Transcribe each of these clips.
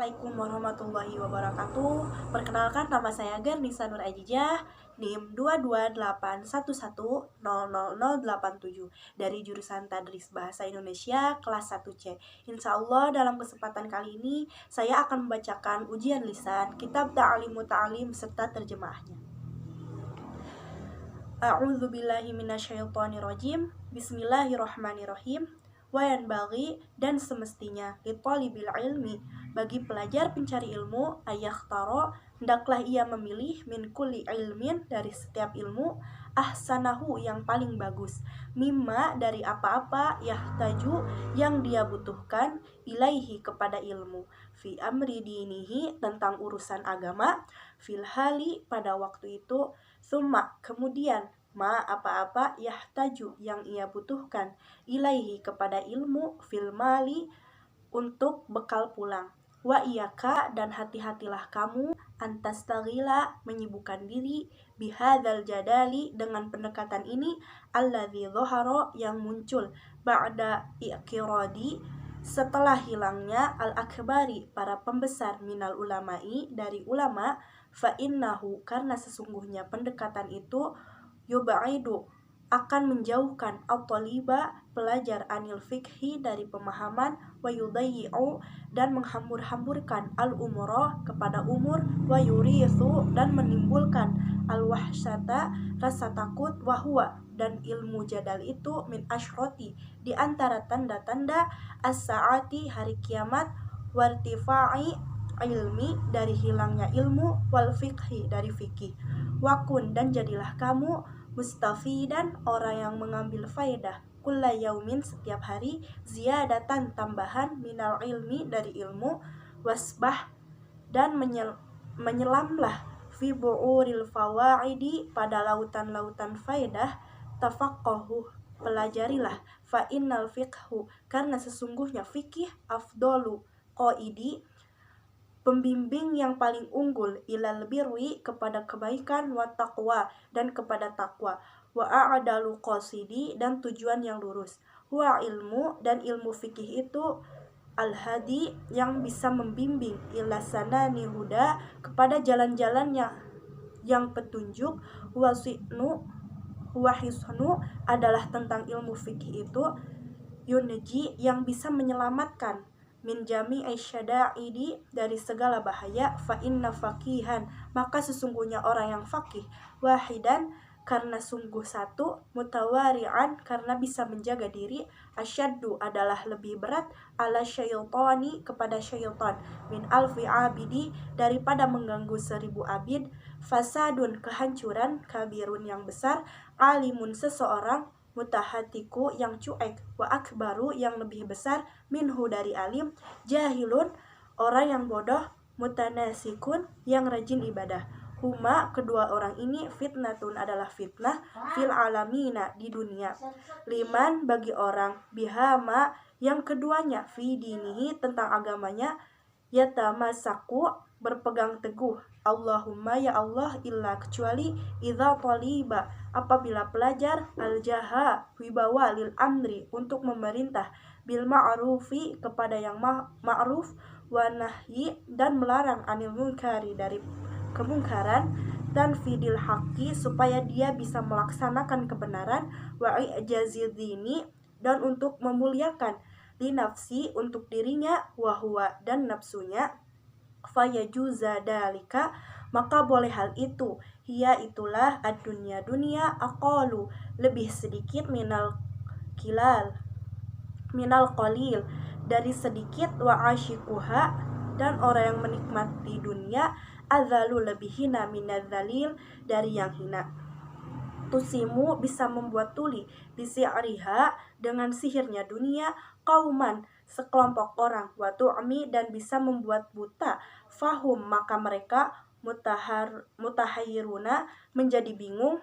Assalamualaikum warahmatullahi wabarakatuh. Perkenalkan, nama saya Garnisa Nur Ajijah, NIM 22811000087 dari jurusan Tadris Bahasa Indonesia kelas 1C. Insya Allah dalam kesempatan kali ini saya akan membacakan ujian lisan Kitab Ta'lim Muta'alim serta terjemahnya. A'udzubillahi minasyaitonirrajim. Bismillahirrahmanirrahim. Wayan bagi dan semestinya litolibil ilmi bagi pelajar pencari ilmu ayakhtaro hendaklah ia memilih min kulli ilmin dari setiap ilmu ahsanahu yang paling bagus mimma dari apa-apa yahtaju yang dia butuhkan ilaihi kepada ilmu fi amri dinihi tentang urusan agama fil hali pada waktu itu summa kemudian ma apa-apa yahtaju yang ia butuhkan ilaihi kepada ilmu fil mali untuk bekal pulang wa iyaka dan hati-hatilah kamu antastagila menyibukkan diri bihadzal jadali dengan pendekatan ini alladzi dhahara yang muncul ba'da iqradi setelah hilangnya al-akbari para pembesar minal ulama'i dari ulama fa innahu karena sesungguhnya pendekatan itu yubaidu akan menjauhkan at-taliba pelajar anil fikhi dari pemahaman wa yudayyi'u dan menghambur-hamburkan al-umurah kepada umur wa yurithu dan menimbulkan al-wahsyata rasa takut wa huwa dan ilmu jadal itu min asyroti di antara tanda-tanda as-saati hari kiamat wartifa'i ilmi dari hilangnya ilmu wal fikhi dari fikih wakun dan jadilah kamu mustafidan orang yang mengambil faedah kulla yaumin setiap hari ziyadatan tambahan minal ilmi dari ilmu wasbah dan menyelamlah fi bu'uril fawaidi pada lautan-lautan faedah tafaqahu pelajarilah fa innal fiqhu karena sesungguhnya fikih afdolu qaidi pembimbing yang paling unggul ilal birri kepada kebaikan wa taqwa dan kepada takwa wa a'dalu qasidi dan tujuan yang lurus wa ilmu dan ilmu fikih itu al-hadi yang bisa membimbing ila sanani huda kepada jalan-jalan yang petunjuk wa hisnu adalah tentang ilmu fikih itu yunji yang bisa menyelamatkan min jami'i syada'idi dari segala bahaya fa inna faqihan maka sesungguhnya orang yang faqih wahidan karena sungguh satu mutawari'an karena bisa menjaga diri asyaddu adalah lebih berat ala syaitani kepada syaitan min alfi abidi daripada mengganggu 1000 abid fasadun kehancuran kabirun yang besar alimun seseorang mutahatiku yang cuek wa akbaru yang lebih besar minhu dari alim jahilun orang yang bodoh mutanasikun yang rajin ibadah huma kedua orang ini fitnatun adalah fitnah fil alamina di dunia liman bagi orang bihama yang keduanya fi dinihi tentang agamanya yatamasaku berpegang teguh Allahumma ya Allah illa kecuali idza taliba apabila pelajar al-jaha wibawa lil amri untuk memerintah bil ma'rufi kepada yang ma'ruf wa nahyi dan melarang anil munkari dari kemungkaran dan fidil haqqi supaya dia bisa melaksanakan kebenaran wa i'jazidini dan untuk memuliakan li nafsi untuk dirinya wa huwa dan nafsunya fayajuza dalika maka boleh hal itu hiya itulah ad-dunya dunia aqalu lebih sedikit minal qalil dari sedikit wa asyikuha dan orang yang menikmati dunia azalu lebih hina minadzalil dari yang hina tusimu bisa membuat tuli bisi'riha dengan sihirnya dunia kauman sekelompok orang wa tu'mi dan bisa membuat buta fahum maka mereka mutahayyiruna menjadi bingung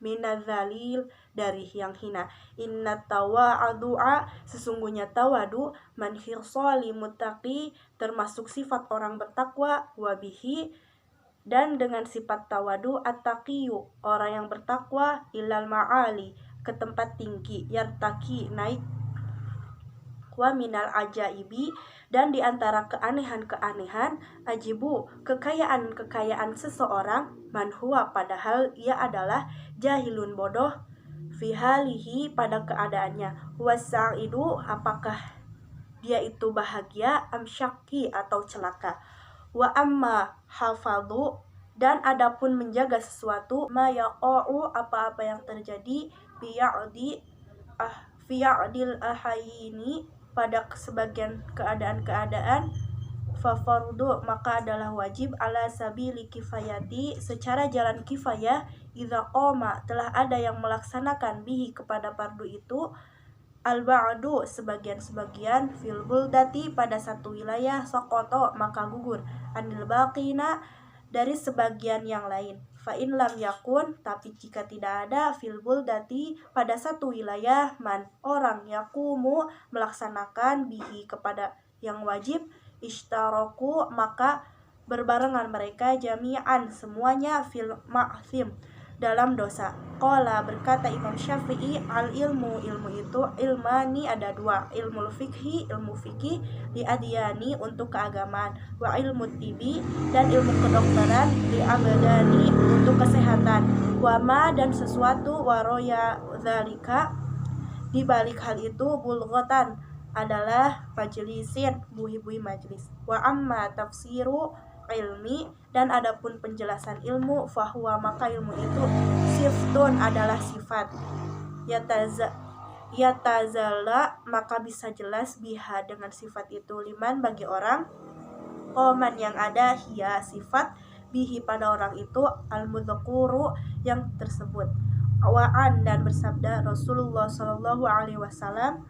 minadzalil dari yang hina inna tawadu'a sesungguhnya tawadu man hirsali muttaqi termasuk sifat orang bertakwa wabihi dan dengan sifat tawadu at-taqiyu orang yang bertakwa ilal ma'ali ke tempat tinggi yartaki naik Wa minal ajaibi, dan di antara keanehan-keanehan, ajibu, kekayaan-kekayaan seseorang, man huwa, padahal ia adalah jahilun, bodoh, fi halihi, pada keadaannya, wasa'idu, apakah dia itu bahagia, am syaki, atau celaka. Wa amma hafadhu, dan adapun menjaga sesuatu, ma yaqa'u, apa-apa yang terjadi, fiya'dil ahayini, pada sebagian keadaan-keadaan, fafardu, maka adalah wajib, ala sabili kifayati, secara jalan kifayah, idza qoma, telah ada yang melaksanakan, bihi, kepada fardu itu, al-ba'du, sebagian-sebagian, fil buldati, pada satu wilayah, sokoto, maka gugur, anil baqina, dari sebagian yang lain. Fa'in lam yakun, tapi jika tidak ada, fil buldati, pada satu wilayah, man, orang, yakumu, melaksanakan, bihi, kepada yang wajib, ishtaroku, maka berbarengan mereka, jami'an, semuanya, fil ma'thim, dalam dosa. Qala, berkata Imam Syafi'i, al ilmu, ilmu itu, ilmani, ada dua, ilmu fikhi, ilmu fikih, li adiyani, untuk keagamaan, wa ilmu tibi, dan ilmu kedokteran, li abadani, untuk kesehatan, wa ma, dan sesuatu, waroya dzalika, di balik hal itu, bulghatan, adalah majlisin, buhi-buhi majlis. Wa amma tafsiru ilmi, dan adapun penjelasan ilmu, fahuwa, maka ilmu itu, siftun, adalah sifat, yatazalla, maka bisa jelas, biha, dengan sifat itu, liman, bagi orang, qoman, yang ada, hiya, sifat, bihi, pada orang itu, al-mudhkuru, yang tersebut. Wa'an, dan bersabda Rasulullah Shallallahu Alaihi Wasallam,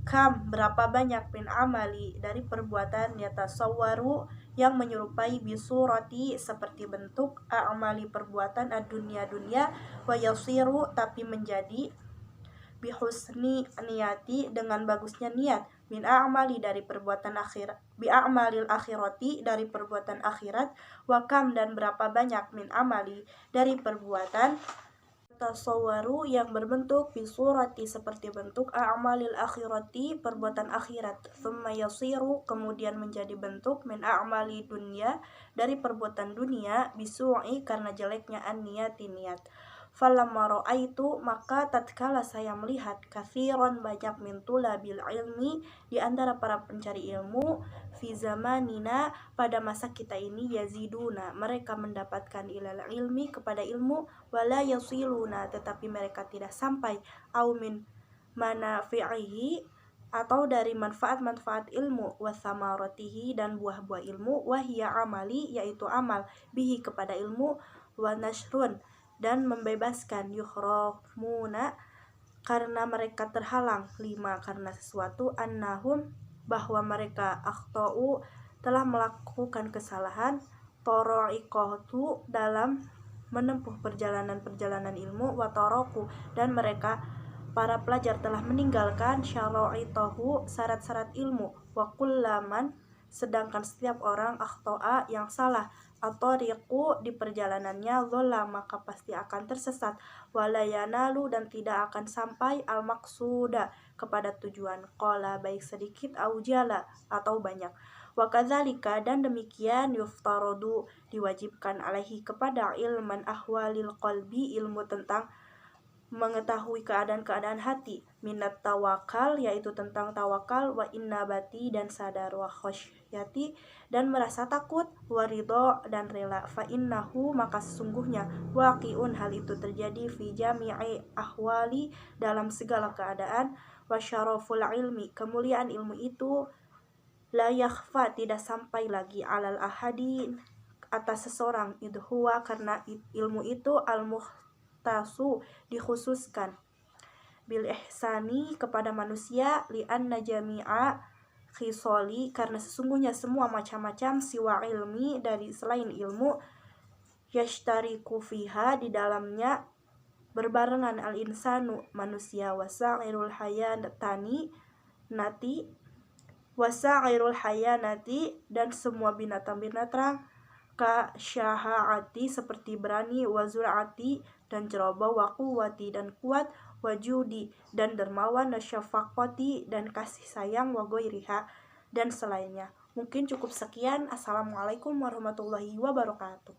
kam, berapa banyak, min amali, dari perbuatan, yatasawwaru, yang menyerupai, bisurati, seperti bentuk, a'mali, perbuatan, ad-dunya, dunia, wa yasiru, tapi menjadi, bihusni niyati, dengan bagusnya niat, min a'mali, dari perbuatan akhirat, bi'a'malil akhirati, dari perbuatan akhirat, wa kam, dan berapa banyak, min amali, dari perbuatan tasawwaru, yang berbentuk, bisurati, seperti bentuk, a'malil akhirati, perbuatan akhirat, thumma yasiru, kemudian menjadi bentuk, min a'mali dunya, dari perbuatan dunia, bisu'i, karena jeleknya an-niyati, niat. Falamma ra'aitu, maka tatkala saya melihat, kathiron, banyak, min tulabil ilmi, di antara para pencari ilmu, fi zamanina, pada masa kita ini, yaziduna, mereka mendapatkan, ilal ilmi, kepada ilmu, wala yasiluna, tetapi mereka tidak sampai, au min manafi'ihi, atau dari manfaat-manfaat ilmu, wasamaratihi, dan buah-buah ilmu, wahia amali, yaitu amal, bihi, kepada ilmu, wa nashrun, dan membebaskan, yukhrafmuna, karena mereka terhalang, lima, karena sesuatu, annahum, bahwa mereka, akhtau, telah melakukan kesalahan, toro'ikotu, dalam menempuh perjalanan-perjalanan ilmu, watoroku, dan mereka, para pelajar, telah meninggalkan, syara'itahu, syarat-syarat ilmu, wa kullaman, sedangkan setiap orang, akhto'a, yang salah, atau riku, di perjalanannya, dhola, maka pasti akan tersesat, walayanalu, dan tidak akan sampai, al-maksuda, kepada tujuan, qala, baik sedikit, au jala, atau banyak, wa kadzalika, dan demikian, yuftarodu, diwajibkan, alaihi, kepada ilman ahwalil qalbi, ilmu tentang mengetahui keadaan-keadaan hati, minat tawakal, yaitu tentang tawakal, wa innabati, dan sadar, wa khosyati, dan merasa takut, wa ridho, dan rela, fa innahu, maka sesungguhnya, waqi'un, hal itu terjadi, fi jami'i ahwali, dalam segala keadaan, wa syaraful ilmi, kemuliaan ilmu itu, la yakhfa, tidak sampai lagi, alal ahadin, atas seseorang, idhuwa, karena ilmu itu, al-mukhtasu, dikhususkan, bil ihsani, kepada manusia, li anna jami'a khisoli, karena sesungguhnya semua macam-macam, siwa ilmi, dari selain ilmu, yashtariku fiha, di dalamnya berbarengan, al-insanu, manusia, wasa'irul hayanati, dan semua binatang-binatang, ka syaha'ati, seperti berani, wa zur'ati, dan ceroboh, wa quwwati, dan kuat, wajudi, dan dermawan, nasyafaqati, dan kasih sayang, wagoiriha, dan selainnya. Mungkin cukup sekian. Assalamualaikum warahmatullahi wabarakatuh.